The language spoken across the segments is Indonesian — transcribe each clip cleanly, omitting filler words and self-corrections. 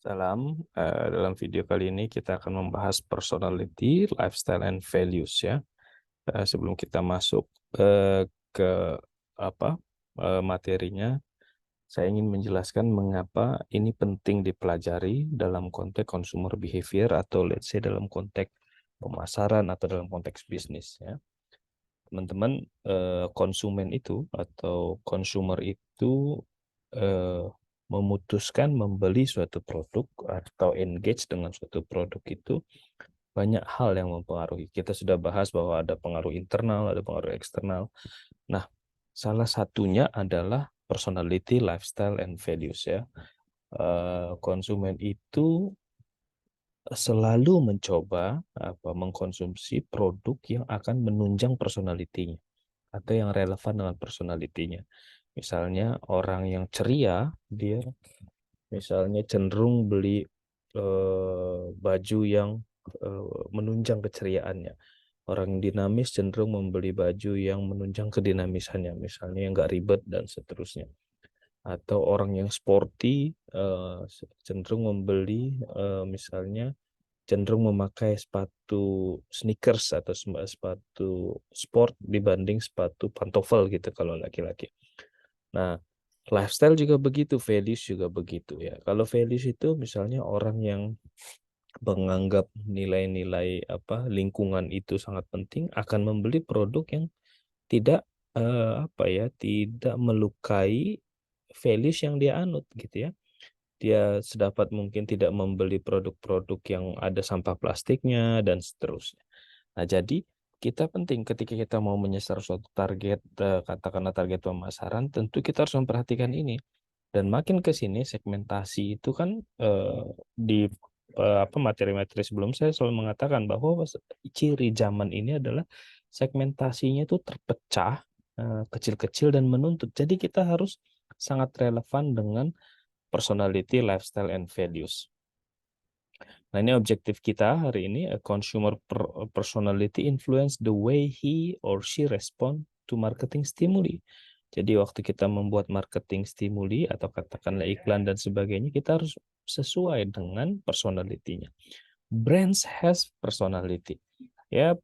Salam, dalam video kali ini kita akan membahas personality, lifestyle, and values ya. Sebelum kita masuk ke apa materinya, saya ingin menjelaskan mengapa ini penting dipelajari dalam konteks consumer behavior atau let's say dalam konteks pemasaran atau dalam konteks bisnis ya. Teman-teman, konsumen itu atau consumer itu eh, memutuskan membeli suatu produk atau engage dengan suatu produk itu banyak hal yang mempengaruhi. Kita sudah bahas bahwa ada pengaruh internal, ada pengaruh eksternal. Nah, salah satunya adalah personality, lifestyle, and values ya. Konsumen itu selalu mencoba mengkonsumsi produk yang akan menunjang personalitinya atau yang relevan dengan personalitinya. Misalnya orang yang ceria, dia misalnya cenderung beli baju yang menunjang keceriaannya. Orang dinamis cenderung membeli baju yang menunjang kedinamisannya, misalnya yang nggak ribet dan seterusnya. Atau orang yang sporty cenderung membeli misalnya cenderung memakai sepatu sneakers atau sepatu sport dibanding sepatu pantofel gitu kalau laki-laki. Nah, lifestyle juga begitu, values juga begitu ya. Kalau values itu misalnya orang yang menganggap nilai-nilai lingkungan itu sangat penting akan membeli produk yang tidak tidak melukai values yang dia anut gitu ya. Dia sedapat mungkin tidak membeli produk-produk yang ada sampah plastiknya dan seterusnya. Nah, jadi kita penting ketika kita mau menyasar suatu target, katakanlah target pemasaran, tentu kita harus memperhatikan ini. Dan makin ke sini segmentasi itu kan di materi-materi sebelum saya selalu mengatakan bahwa ciri zaman ini adalah segmentasinya itu terpecah kecil-kecil dan menuntut. Jadi kita harus sangat relevan dengan personality, lifestyle, and values. Nah, ini objektif kita hari ini, a consumer personality influence the way he or she respond to marketing stimuli. Jadi waktu kita membuat marketing stimuli atau katakanlah iklan dan sebagainya, kita harus sesuai dengan personality-nya. Brands has personality. Ya,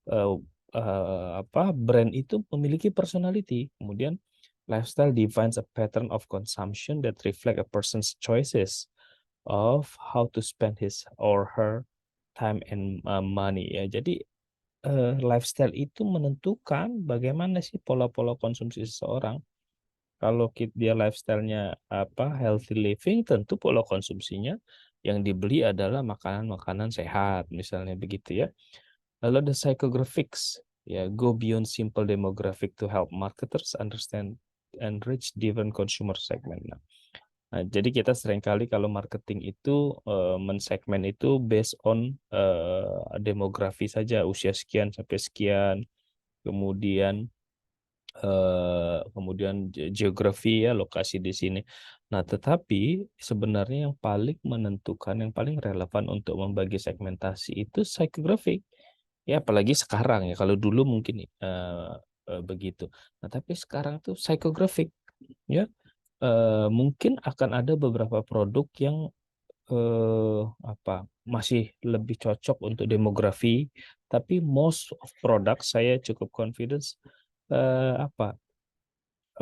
brand itu memiliki personality. Kemudian lifestyle defines a pattern of consumption that reflect a person's choices of how to spend his or her time and money ya. Jadi lifestyle itu menentukan bagaimana sih pola-pola konsumsi seseorang. Kalau dia lifestyle-nya healthy living, tentu pola konsumsinya yang dibeli adalah makanan-makanan sehat, misalnya begitu ya. Lalu ada psychographics, ya, go beyond simple demographic to help marketers understand and reach different consumer segment. Nah, jadi kita seringkali kalau marketing itu mensegmen itu based on demografi saja, usia sekian sampai sekian, kemudian geografi ya, lokasi di sini. Nah, tetapi sebenarnya yang paling menentukan, yang paling relevan untuk membagi segmentasi itu psychographic. Ya, apalagi sekarang ya. Kalau dulu mungkin begitu. Nah, tapi sekarang tuh psychographic ya. Mungkin akan ada beberapa produk yang masih lebih cocok untuk demografi, tapi most of product saya cukup confidence eh, apa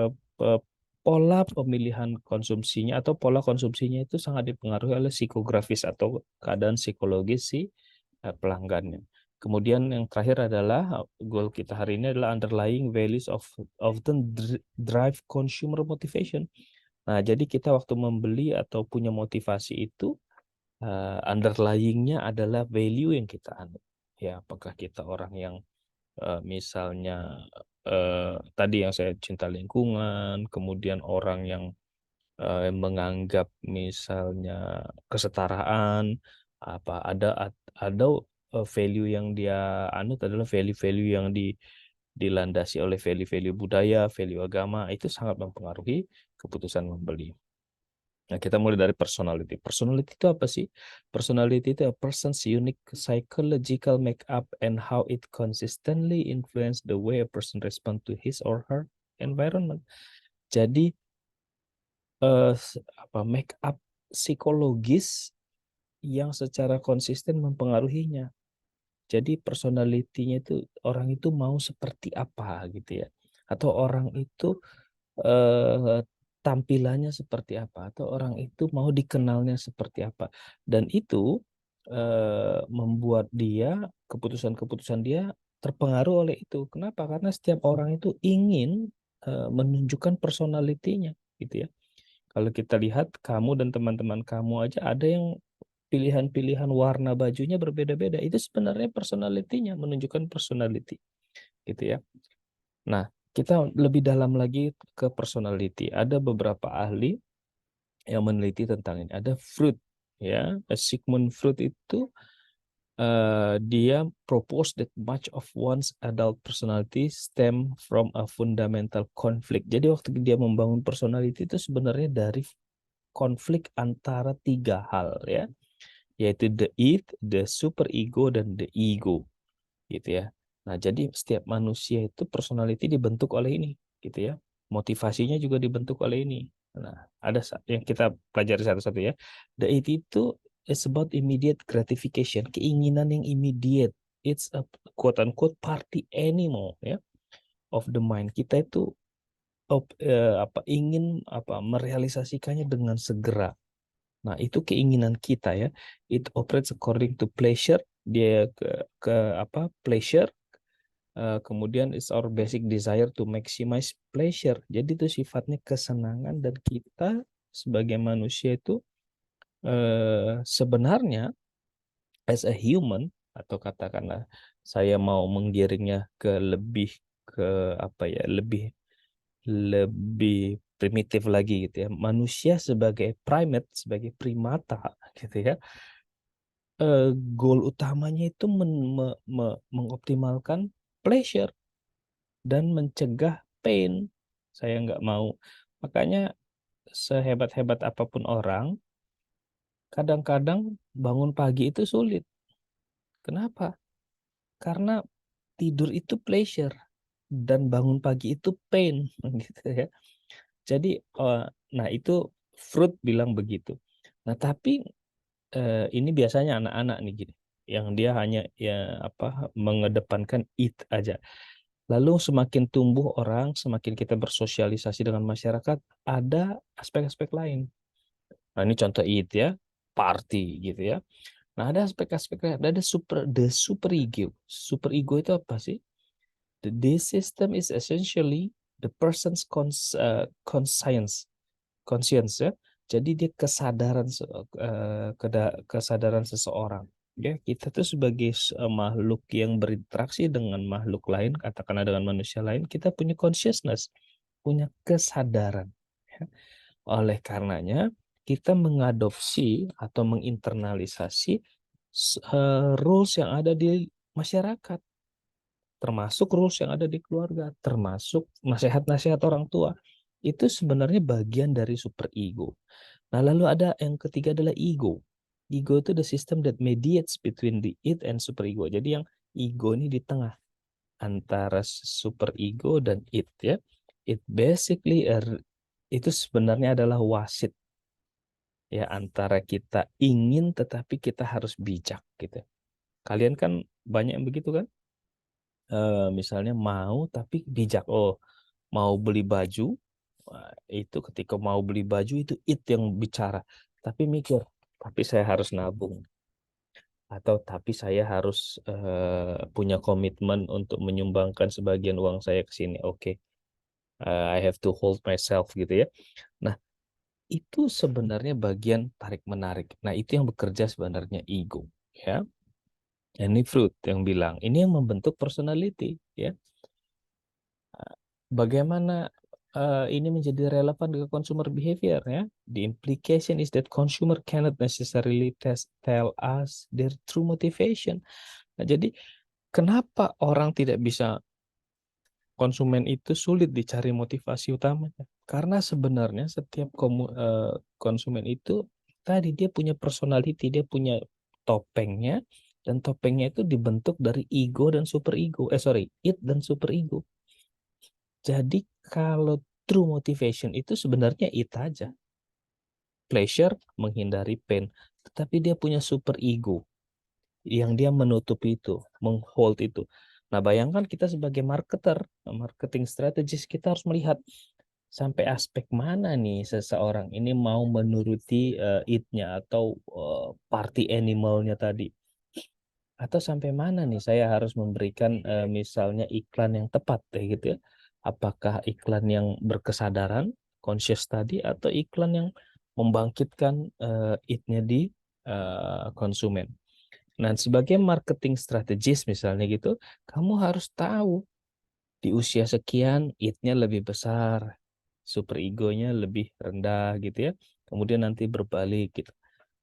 eh, pe- pola pemilihan konsumsinya atau pola konsumsinya itu sangat dipengaruhi oleh psikografis atau keadaan psikologis si pelanggannya. Kemudian yang terakhir adalah goal kita hari ini adalah underlying values of often drive consumer motivation. Nah, jadi kita waktu membeli atau punya motivasi itu underlying-nya adalah value yang kita anut. Ya, apakah kita orang yang misalnya tadi yang saya cinta lingkungan, kemudian orang yang menganggap misalnya kesetaraan, ada value yang dia anut adalah value-value yang dilandasi oleh value-value budaya, value agama, itu sangat mempengaruhi keputusan membeli. Nah, kita mulai dari personality. Personality itu apa sih? Personality itu a person's unique psychological makeup and how it consistently influence the way a person respond to his or her environment. Jadi make up psikologis yang secara konsisten mempengaruhinya. Jadi personality-nya itu orang itu mau seperti apa gitu ya. Atau orang itu tampilannya seperti apa atau orang itu mau dikenalnya seperti apa. Dan itu membuat dia keputusan-keputusan dia terpengaruh oleh itu. Kenapa? Karena setiap orang itu ingin menunjukkan personalitinya gitu ya. Kalau kita lihat kamu dan teman-teman kamu aja ada yang pilihan-pilihan warna bajunya berbeda-beda. Itu sebenarnya personalitinya, menunjukkan personality gitu ya. Nah, kita lebih dalam lagi ke personality. Ada beberapa ahli yang meneliti tentang ini. Ada Freud ya, Sigmund Freud itu dia propose that much of one's adult personality stem from a fundamental conflict. Jadi waktu dia membangun personality itu sebenarnya dari konflik antara tiga hal ya, yaitu the id, the superego, dan the ego gitu ya. Nah, jadi setiap manusia itu personality dibentuk oleh ini gitu ya. Motivasinya juga dibentuk oleh ini. Nah, ada yang kita pelajari satu-satu ya. The id itu is about immediate gratification, keinginan yang immediate. It's a quote unquote party animal ya of the mind. Kita itu ingin merealisasikannya dengan segera. Nah, itu keinginan kita ya. It operates according to pleasure. Dia ke pleasure. Kemudian it's our basic desire to maximize pleasure. Jadi itu sifatnya kesenangan dan kita sebagai manusia itu sebenarnya as a human atau katakanlah saya mau menggiringnya ke lebih ke lebih lebih primitif lagi gitu ya. Manusia sebagai primate, sebagai primata gitu ya. Goal utamanya itu mengoptimalkan pleasure dan mencegah pain. Saya nggak mau. Makanya sehebat-hebat apapun orang, kadang-kadang bangun pagi itu sulit. Kenapa? Karena tidur itu pleasure dan bangun pagi itu pain, gitu ya. Jadi, nah itu Freud bilang begitu. Nah tapi ini biasanya anak-anak nih gini, yang dia hanya mengedepankan it aja. Lalu semakin tumbuh orang, semakin kita bersosialisasi dengan masyarakat, ada aspek-aspek lain. Nah, ini contoh it ya, party gitu ya. Nah, ada aspek-aspek lain, ada the super ego. Super ego itu apa sih? This system is essentially the person's conscience ya. Jadi dia kesadaran seseorang. Ya, kita tuh sebagai makhluk yang berinteraksi dengan makhluk lain, katakanlah dengan manusia lain, kita punya consciousness, punya kesadaran. Ya. Oleh karenanya, kita mengadopsi atau menginternalisasi rules yang ada di masyarakat, termasuk rules yang ada di keluarga, termasuk nasihat-nasihat orang tua. Itu sebenarnya bagian dari super ego. Nah, lalu ada yang ketiga adalah ego. Ego itu the system that mediates between the id and super ego. Jadi yang ego ini di tengah antara super ego dan id ya. It basically itu sebenarnya adalah wasit ya antara kita ingin tetapi kita harus bijak gitu. Kalian kan banyak yang begitu kan? Misalnya mau tapi bijak. Oh, mau beli baju, itu ketika mau beli baju itu it yang bicara. Tapi mikir, tapi saya harus nabung. Atau tapi saya harus punya komitmen untuk menyumbangkan sebagian uang saya ke sini. Oke, I have to hold myself gitu ya. Nah, itu sebenarnya bagian tarik-menarik. Nah, itu yang bekerja sebenarnya ego. Ya, ini Freud yang bilang, ini yang membentuk personality. Ya, bagaimana ini menjadi relevan dengan consumer behavior ya. The implication is that consumer cannot necessarily tell us their true motivation. Nah, jadi kenapa orang tidak bisa, konsumen itu sulit dicari motivasi utamanya? Karena sebenarnya setiap konsumen itu tadi dia punya personality, dia punya topengnya, dan topengnya itu dibentuk dari ego dan super ego. Id dan super ego. Jadi kalau true motivation itu sebenarnya it aja. pleasure, menghindari pain. Tetapi dia punya super ego yang dia menutup itu, menghold itu. Nah, bayangkan kita sebagai marketer, marketing strategist, kita harus melihat sampai aspek mana nih seseorang ini mau menuruti it-nya atau party animal-nya tadi. Atau sampai mana nih saya harus memberikan misalnya iklan yang tepat gitu ya. Apakah iklan yang berkesadaran, conscious tadi, atau iklan yang membangkitkan it-nya di konsumen. Nah, sebagai marketing strategis misalnya gitu, kamu harus tahu di usia sekian it-nya lebih besar, super egonya lebih rendah gitu ya. Kemudian nanti berbalik gitu.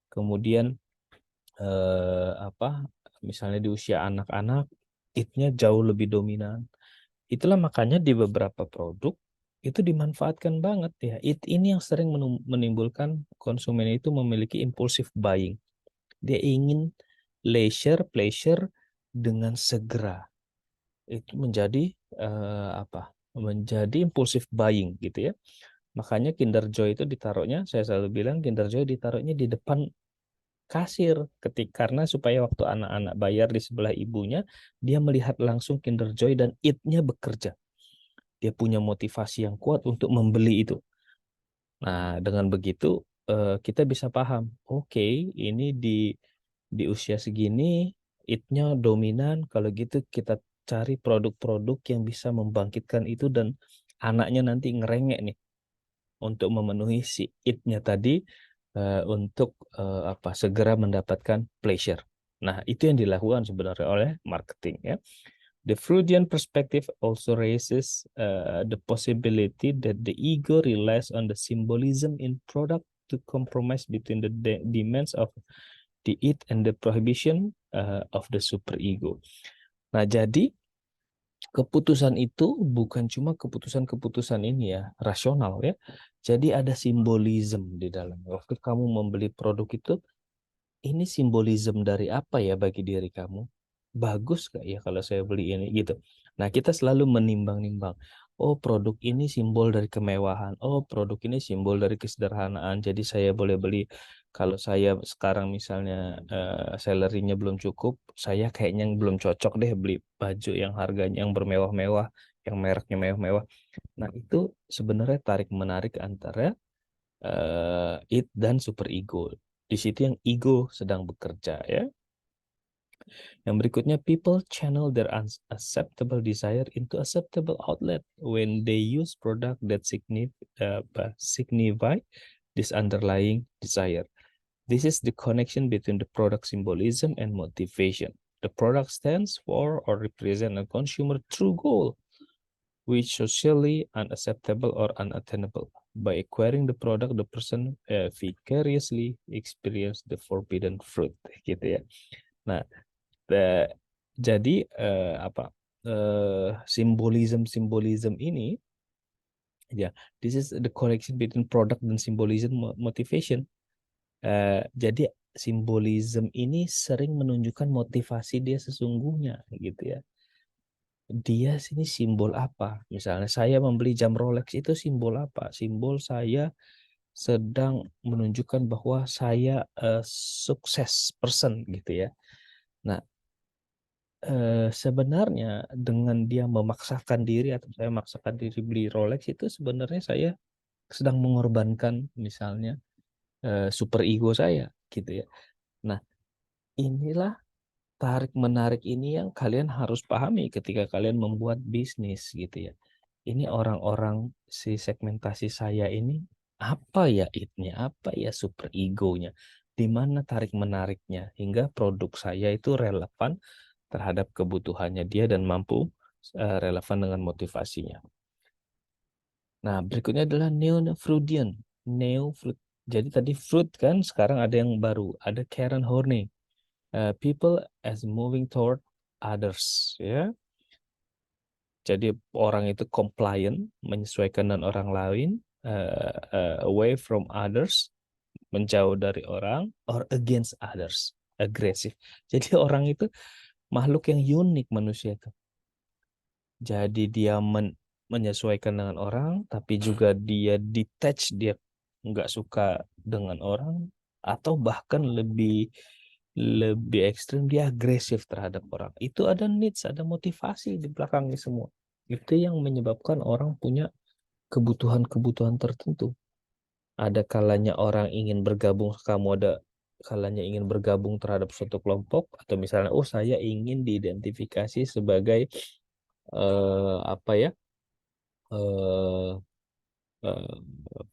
Kemudian misalnya di usia anak-anak it-nya jauh lebih dominan. Itulah makanya di beberapa produk itu dimanfaatkan banget ya. It ini yang sering menimbulkan konsumen itu memiliki impulsive buying. Dia ingin leisure, pleasure dengan segera. Itu menjadi menjadi impulsive buying gitu ya. Makanya Kinder Joy itu ditaruhnya, saya selalu bilang Kinder Joy ditaruhnya di depan kasir karena supaya waktu anak-anak bayar di sebelah ibunya, dia melihat langsung Kinder Joy dan it-nya bekerja. Dia punya motivasi yang kuat untuk membeli itu. Nah, dengan begitu kita bisa paham, oke, ini di usia segini it-nya dominan, kalau gitu kita cari produk-produk yang bisa membangkitkan itu dan anaknya nanti ngerengek nih untuk memenuhi si it-nya tadi untuk segera mendapatkan pleasure. Nah, itu yang dilakukan sebenarnya oleh marketing ya. The Freudian perspective also raises the possibility that the ego relies on the symbolism in product to compromise between the demands of the it and the prohibition of the superego. Nah, jadi keputusan itu bukan cuma keputusan-keputusan ini ya, rasional ya. Jadi ada simbolisme di dalam. Waktu kamu membeli produk itu, ini simbolisme dari apa ya bagi diri kamu? Bagus gak ya kalau saya beli ini gitu. Nah, kita selalu menimbang-nimbang. Oh, produk ini simbol dari kemewahan. Oh, produk ini simbol dari kesederhanaan. Jadi saya boleh beli. Kalau saya sekarang misalnya salary-nya belum cukup, saya kayaknya belum cocok deh beli baju yang harganya yang bermewah-mewah, yang mereknya mewah-mewah. Nah, itu sebenarnya tarik-menarik antara it dan super ego. Di situ yang ego sedang bekerja ya. Yang berikutnya, people channel their unacceptable desire into acceptable outlet when they use product that signify this underlying desire. This is the connection between the product symbolism and motivation. The product stands for or represent a consumer true goal, which socially unacceptable or unattainable. By acquiring the product, the person vicariously experience the forbidden fruit, gitu ya. Nah, jadi simbolism ini ya, this is the connection between product dan symbolism motivation. Jadi simbolism ini sering menunjukkan motivasi dia sesungguhnya gitu ya. Dia sini simbol apa? Misalnya saya membeli jam Rolex, itu simbol apa? Simbol saya sedang menunjukkan bahwa saya sukses person gitu ya. Nah, sebenarnya dengan dia memaksakan diri atau saya memaksakan diri beli Rolex, itu sebenarnya saya sedang mengorbankan misalnya super ego saya gitu ya. Nah, inilah tarik menarik ini yang kalian harus pahami ketika kalian membuat bisnis gitu ya. Ini orang-orang si segmentasi saya ini apa ya it-nya, apa ya super egonya, di mana tarik menariknya hingga produk saya itu relevan terhadap kebutuhannya dia dan mampu relevan dengan motivasinya. Nah, berikutnya adalah neo-Freudian. Neo-Freud. Jadi tadi Freud kan, sekarang ada yang baru, ada Karen Horney. People as moving toward others, ya. Jadi orang itu compliant, menyesuaikan dengan orang lain, away from others, menjauh dari orang, or against others, agresif. Jadi orang itu makhluk yang unik manusia itu. Jadi dia menyesuaikan dengan orang, tapi juga dia detach, dia nggak suka dengan orang, atau bahkan lebih lebih ekstrim dia agresif terhadap orang. Itu ada needs, ada motivasi di belakangnya semua. Itu yang menyebabkan orang punya kebutuhan-kebutuhan tertentu. Ada kalanya orang ingin bergabung, kamu ada kalanya ingin bergabung terhadap suatu kelompok, atau misalnya, oh saya ingin diidentifikasi sebagai apa ya, eh eh,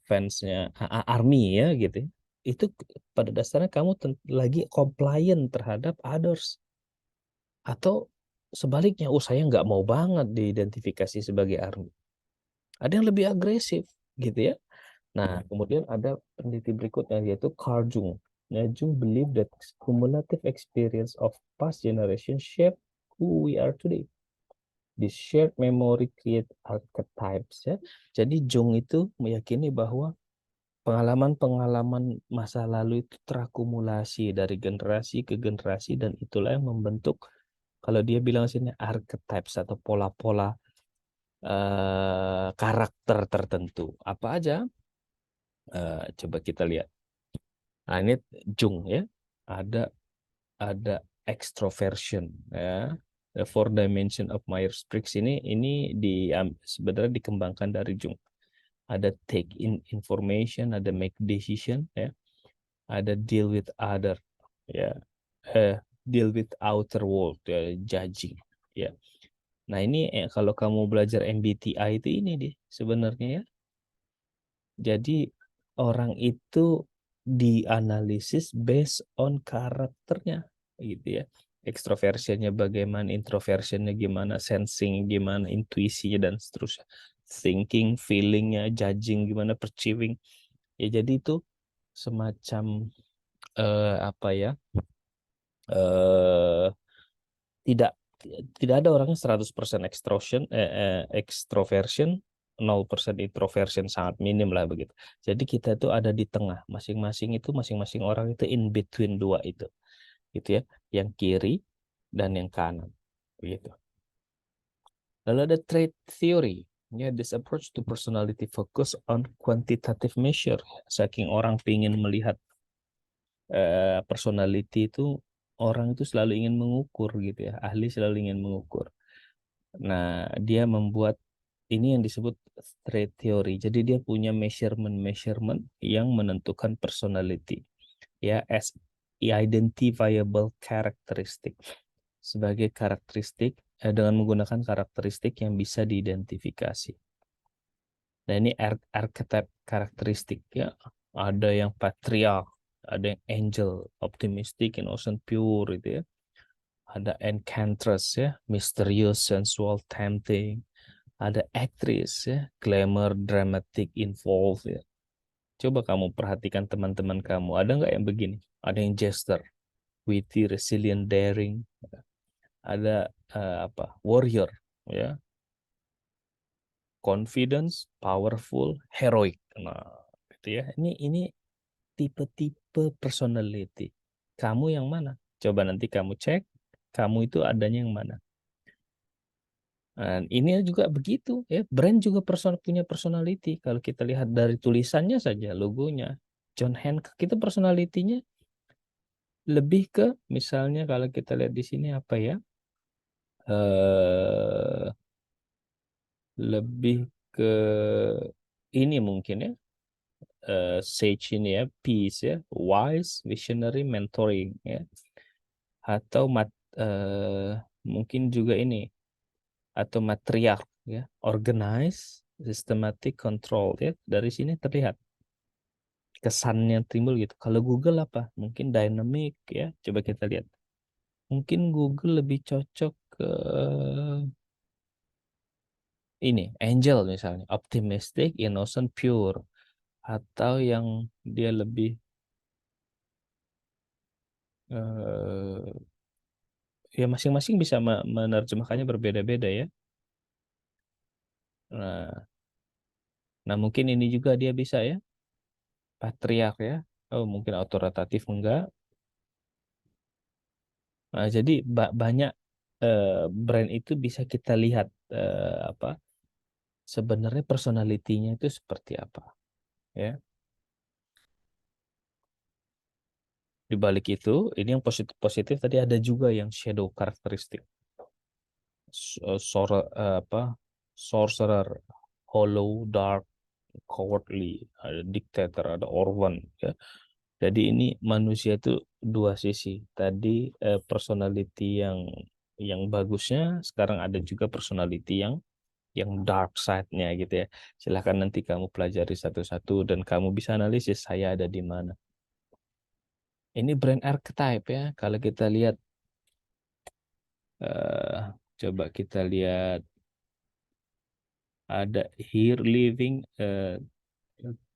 fansnya army ya gitu ya. Itu pada dasarnya kamu lagi compliant terhadap others, atau sebaliknya, oh saya nggak mau banget diidentifikasi sebagai army. Ada yang lebih agresif gitu ya. Nah, kemudian ada peneliti berikutnya yaitu Carl Jung. Nah, Jung believe that cumulative experience of past generation shape who we are today. This shared memory create archetypes ya. Jadi Jung itu meyakini bahwa pengalaman-pengalaman masa lalu itu terakumulasi dari generasi ke generasi, dan itulah yang membentuk, kalau dia bilang sini, archetypes atau pola-pola karakter tertentu. Apa aja? Coba kita lihat. Nah, ini Jung ya. Ada extroversion ya. The four dimension of Myers-Briggs ini sebenarnya dikembangkan dari Jung. Ada take in information, ada make decision ya. Ada deal with other ya. Deal with outer world ya, judging ya. Nah, ini kalau kamu belajar MBTI itu ini deh sebenarnya ya. Jadi orang itu dianalisis based on karakternya gitu ya. Extroversionnya bagaimana, introversionnya gimana, sensing gimana, intuisinya dan seterusnya. Thinking, feelingnya, judging gimana, perceiving. Ya jadi itu semacam apa ya? eh tidak tidak ada orangnya 100% extroversion, 0% introversion, sangat minim lah begitu. Jadi kita itu ada di tengah, masing-masing orang itu in between dua itu, gitu ya, yang kiri dan yang kanan, begitu. Lalu ada trait theory. Ya, this approach to personality focus on quantitative measure. Saking orang pingin melihat personality itu, orang itu selalu ingin mengukur gitu ya, ahli selalu ingin mengukur. Nah, dia membuat ini yang disebut trait theory. Jadi dia punya measurement yang menentukan personality ya, as identifiable characteristic, sebagai karakteristik dengan menggunakan karakteristik yang bisa diidentifikasi. Nah, ini archetype karakteristik ya. Ada yang patriarch, ada yang angel, optimistic, innocent, pure itu ya. Ada enchantress ya, mysterious, sensual, tempting. Ada actress ya, glamour, dramatic, involved ya. Coba kamu perhatikan teman-teman kamu, ada nggak yang begini? Ada yang jester, witty, resilient, daring. Ada apa? Warrior ya, confidence, powerful, heroic. Nah, gitu ya. Ini tipe-tipe personality. Kamu yang mana? Coba nanti kamu cek, kamu itu adanya yang mana. Dan ini juga begitu ya, brand juga punya personality. Kalau kita lihat dari tulisannya saja, logonya John Hancock itu personality-nya lebih ke, misalnya kalau kita lihat di sini apa ya, eh lebih ke ini mungkin ya, sage ini ya, peace ya, wise, visionary, mentoring ya, atau eh, mungkin juga ini, atau matriarch ya, organize, systematic, control ya. Dari sini terlihat kesannya timbul gitu. Kalau Google apa? Mungkin dynamic ya. Coba kita lihat. Mungkin Google lebih cocok ke ini, angel misalnya, optimistic, innocent, pure, atau yang dia lebih ya, masing-masing bisa menerjemahkannya berbeda-beda ya. Nah, nah, mungkin ini juga dia bisa ya, patriark ya. Oh, mungkin autoritatif enggak. Nah, jadi banyak brand itu bisa kita lihat apa sebenarnya personalitinya itu seperti apa ya. Di balik itu, ini yang positif-positif tadi ada juga yang shadow karakteristik. Sorcerer, hollow, dark, cowardly, ada dictator, ada Orban, ya. Jadi ini manusia itu dua sisi. Tadi personality yang bagusnya, sekarang ada juga personality yang dark side-nya gitu ya. Silahkan nanti kamu pelajari satu-satu dan kamu bisa analisis saya ada di mana. Ini brand archetype ya. Kalau kita lihat, eh, coba kita lihat ada here living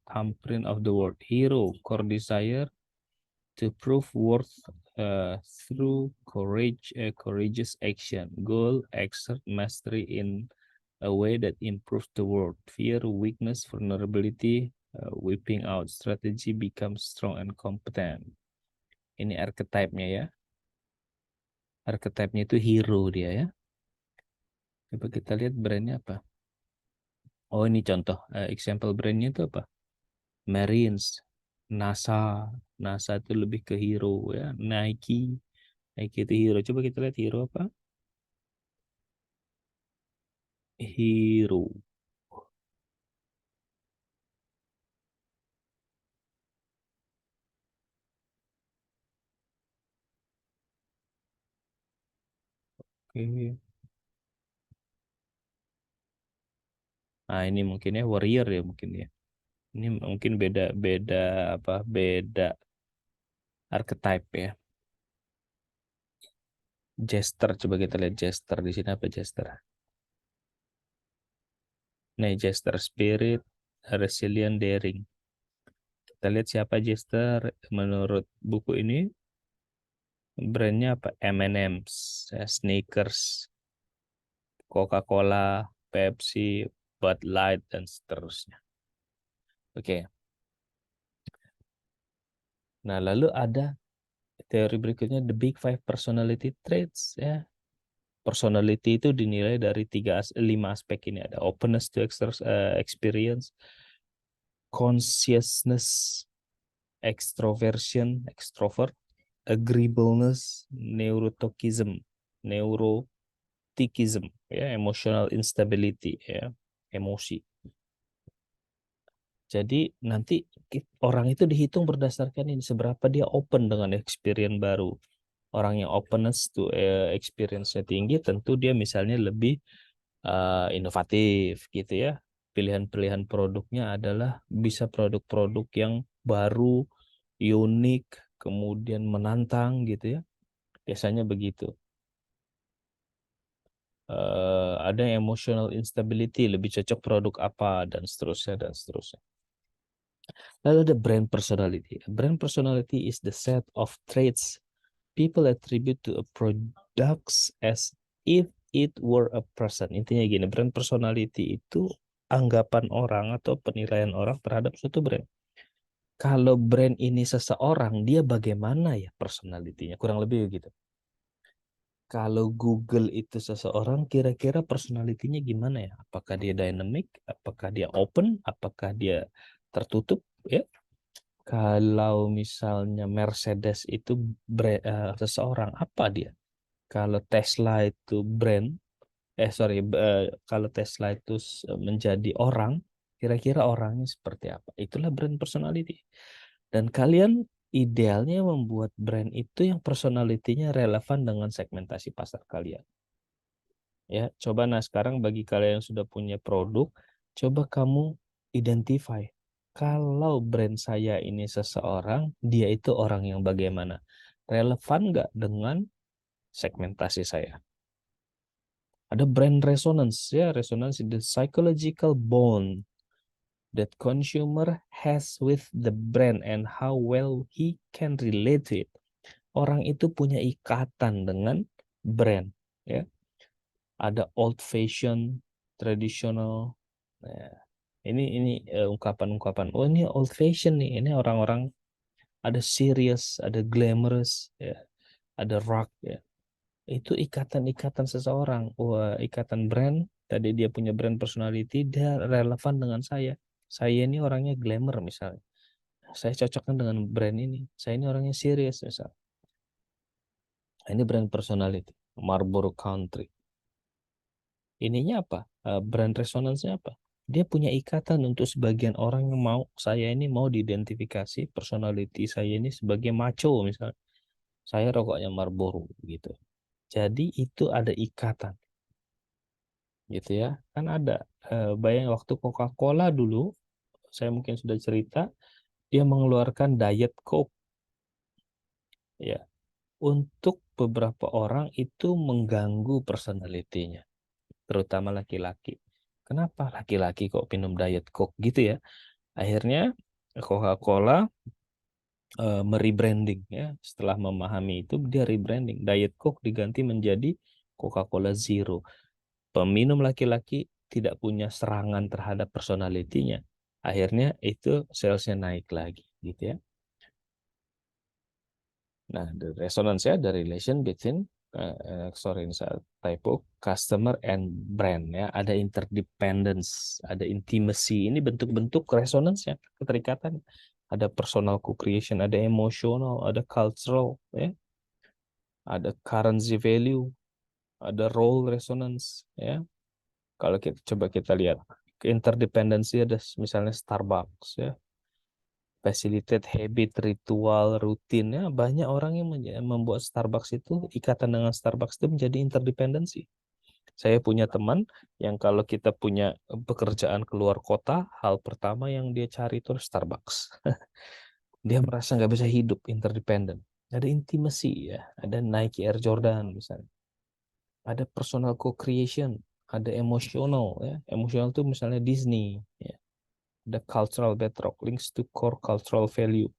thumbprint of the word hero, core desire to prove worth through courageous action, goal, exert mastery in a way that improves the world, fear, weakness, vulnerability, whipping out strategy, becomes strong and competent. Ini archetype-nya ya. Archetype-nya itu hero dia ya. Coba kita lihat brandnya apa. Oh ini contoh, example brandnya itu apa? Marines, NASA. NASA itu lebih ke hero ya. Nike, Nike itu hero. Coba kita lihat hero apa? Hero. Oke. Nah ini mungkin ya warrior ya mungkin ya. Ini mungkin beda beda apa? Beda archetype ya. Jester, coba kita lihat Jester di sini apa Jester? Nih Jester spirit, resilient, daring. Kita lihat siapa Jester menurut buku ini. Brandnya apa? M&M's, ya, Snickers, Coca-Cola, Pepsi, Bud Light dan seterusnya. Oke. Nah, lalu ada teori berikutnya the big five personality traits ya. Personality itu dinilai dari 5 aspek ini. Ada openness to experience, consciousness, extroversion, extrovert, agreeableness, neuroticism, ya, emotional instability, ya, emosi. Jadi nanti orang itu dihitung berdasarkan ini seberapa dia open dengan experience baru. Orang yang openness to experience-nya tinggi, tentu dia misalnya lebih inovatif gitu ya. Pilihan-pilihan produknya adalah bisa produk-produk yang baru, unik, kemudian menantang gitu ya. Biasanya begitu. Ada yang emotional instability, lebih cocok produk apa dan seterusnya dan seterusnya. Lalu ada brand personality. Brand personality is the set of traits people attribute to a products as if it were a person. Intinya gini, brand personality itu anggapan orang atau penilaian orang terhadap suatu brand. Kalau brand ini seseorang, dia bagaimana ya personalitinya? Kurang lebih begitu. Kalau Google itu seseorang, kira-kira personalitinya gimana ya? Apakah dia dynamic? Apakah dia open? Apakah dia tertutup? Ya. Kalau misalnya Mercedes itu seseorang, apa dia? Kalau Tesla itu brand, kalau Tesla itu menjadi orang, kira-kira orangnya seperti apa? Itulah brand personality. Dan kalian idealnya membuat brand itu yang personalitinya relevan dengan segmentasi pasar kalian. Ya, coba nah sekarang bagi kalian yang sudah punya produk, coba kamu identify. Kalau brand saya ini seseorang, dia itu orang yang bagaimana? Relevan nggak dengan segmentasi saya? Ada brand resonance ya, resonance is the psychological bond that consumer has with the brand and how well he can relate to it. Orang itu punya ikatan dengan brand ya. Ada old fashion, traditional. Nah, ini ungkapan-ungkapan. Oh, ini old fashion nih. Ini orang-orang ada serious, ada glamorous ya, ada rock ya. Itu ikatan-ikatan seseorang. Wah, ikatan brand. Tadi dia punya brand personality, dia relevan dengan saya. Saya ini orangnya glamour misalnya. saya cocokkan dengan brand ini. Saya ini orangnya serius misal. Ini brand personality, Marlboro Country. Ininya apa? Brand resonance-nya apa? Dia punya ikatan untuk sebagian orang yang mau, saya ini mau diidentifikasi personality saya ini sebagai macho misalnya. Saya rokoknya Marlboro gitu. Jadi itu ada ikatan gitu ya. Kan ada bayang waktu Coca-Cola dulu, saya mungkin sudah cerita, dia mengeluarkan Diet Coke ya. Untuk beberapa orang itu mengganggu personalitinya, terutama laki-laki. Kenapa laki-laki kok minum Diet Coke gitu ya? Akhirnya Coca-Cola merebranding ya. Setelah memahami itu dia rebranding. Diet Coke diganti menjadi Coca-Cola Zero. Peminum laki-laki tidak punya serangan terhadap personalitinya. Akhirnya itu salesnya naik lagi gitu ya. Nah, the resonance ya, the relation between sorry ini saya typo, customer and brand ya, ada interdependence, ada intimacy. Ini bentuk-bentuk resonance-nya, keterikatan. Ada personal co-creation, ada emotional, ada cultural ya, ada currency value, ada role resonance ya. Kalau kita coba kita lihat interdependency, ada misalnya Starbucks ya, facilitate habit, ritual, rutin ya. Banyak orang yang membuat Starbucks itu, ikatan dengan Starbucks itu menjadi interdependensi. Saya punya teman yang kalau kita punya pekerjaan keluar kota, hal pertama yang dia cari itu Starbucks. Dia merasa nggak bisa hidup interdependent. Ada intimacy ya, ada Nike Air Jordan misalnya. Ada personal co-creation, ada emotional ya. Emotional itu misalnya Disney ya. Ada cultural bedrock, links to core cultural value.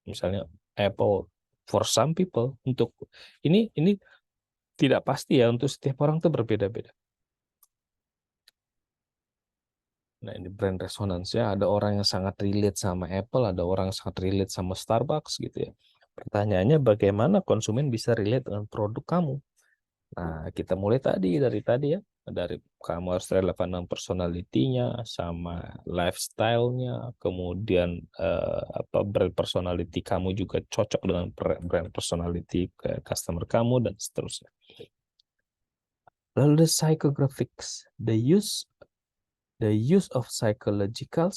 Misalnya Apple, for some people, untuk ini tidak pasti ya, untuk setiap orang tuh berbeda-beda. Nah, ini brand resonance ya, ada orang yang sangat relate sama Apple, ada orang yang sangat relate sama Starbucks gitu ya. Pertanyaannya bagaimana konsumen bisa relate dengan produk kamu? Nah, kita mulai dari tadi ya, dari kamu harus relevan dengan personality-nya, sama lifestyle-nya, kemudian apa brand personality kamu juga cocok dengan brand personality ke customer kamu dan seterusnya. Lalu the psychographics, the use of psychological,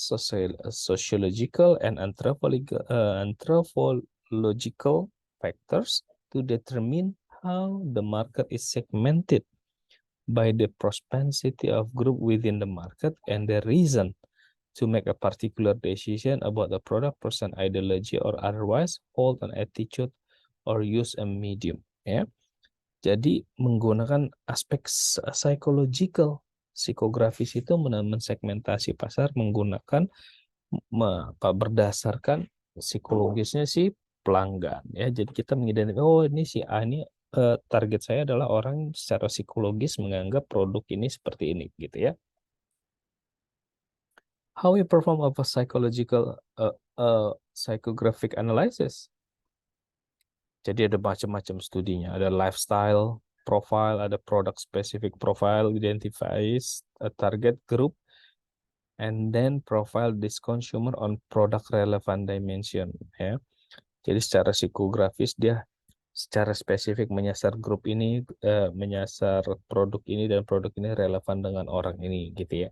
sociological, and anthropological factors to determine how the market is segmented by the propensity of group within the market and the reason to make a particular decision about the product, person, ideology, or otherwise hold an attitude or use a medium. Ya, jadi menggunakan aspek psychological, psikografis itu mensegmentasi pasar menggunakan berdasarkan psikologisnya si pelanggan ya. Jadi kita mengidentifikasi, oh ini si A ini target saya adalah orang secara psikologis menganggap produk ini seperti ini gitu ya. How we perform of a psychological psychographic analysis. Jadi ada macam-macam studinya, ada lifestyle profile, ada product specific profile, identifies a target group, and then profile this consumer on product relevant dimension ya. Jadi secara psikografis dia secara spesifik menyasar grup ini, menyasar produk ini, dan produk ini relevan dengan orang ini gitu ya.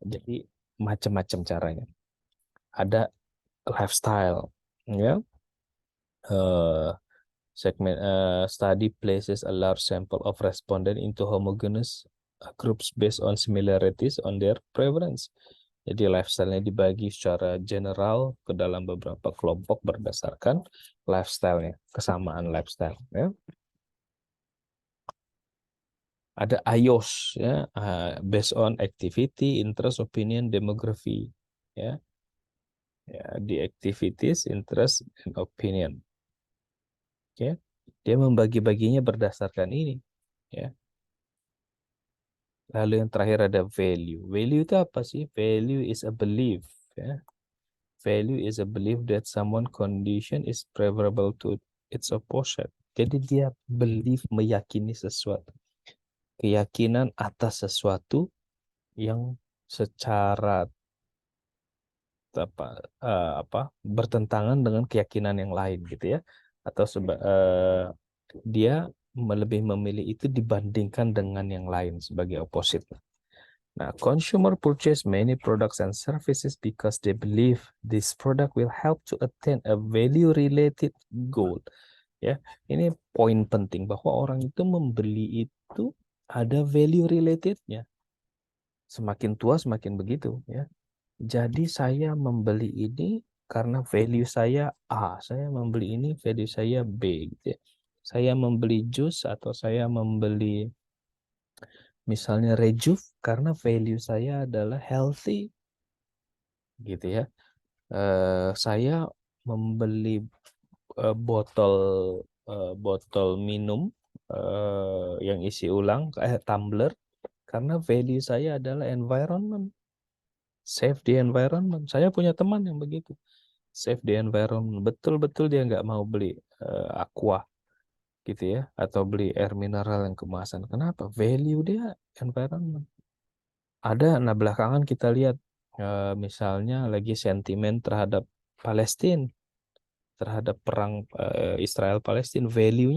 Jadi macam-macam caranya. Ada lifestyle ya. Segment study places a large sample of respondent into homogeneous groups based on similarities on their preference. Jadi lifestyle-nya dibagi secara general ke dalam beberapa kelompok berdasarkan lifestyle-nya, kesamaan lifestyle. Ya. Ada IOS, ya, based on activity, interest, opinion, demography. Ya, ya di activities, interest, and opinion. Ya, dia membagi-baginya berdasarkan ini. Ya. Lalu yang terakhir ada value. Value itu apa sih? Value is a belief. Ya. Value is a belief that someone condition is preferable to its opposite. Jadi dia belief, meyakini sesuatu. Keyakinan atas sesuatu yang secara bertentangan dengan keyakinan yang lain gitu ya, atau dia lebih memilih itu dibandingkan dengan yang lain sebagai opposite. Nah, consumer purchase many products and services because they believe this product will help to attain a value-related goal. Ya, ini poin penting bahwa orang itu membeli itu ada value relatednya. Semakin tua semakin begitu, ya. Jadi saya membeli ini karena value saya A, saya membeli ini value saya B, gitu ya. Saya membeli jus atau saya membeli misalnya Rejuve karena value saya adalah healthy, gitu ya. Saya membeli botol botol minum yang isi ulang tumbler karena value saya adalah environment, save the environment. Saya punya teman yang begitu, save the environment, betul-betul dia nggak mau beli aqua gitu ya, atau beli air mineral yang kemasan. Kenapa? Value dia environment. Nah belakangan kita lihat misalnya lagi sentimen terhadap Palestina, terhadap perang Israel-Palestina, value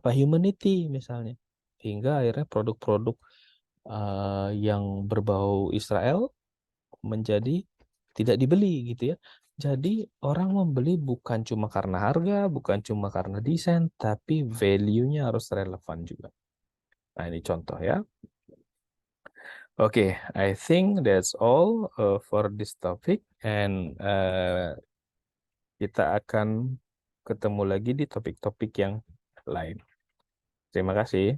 humanity misalnya, hingga akhirnya produk-produk yang berbau Israel menjadi tidak dibeli gitu ya. Jadi orang membeli bukan cuma karena harga, bukan cuma karena desain, tapi value-nya harus relevan juga. Nah ini contoh ya. Oke, I think that's all for this topic, and kita akan ketemu lagi di topik-topik yang lain. Terima kasih.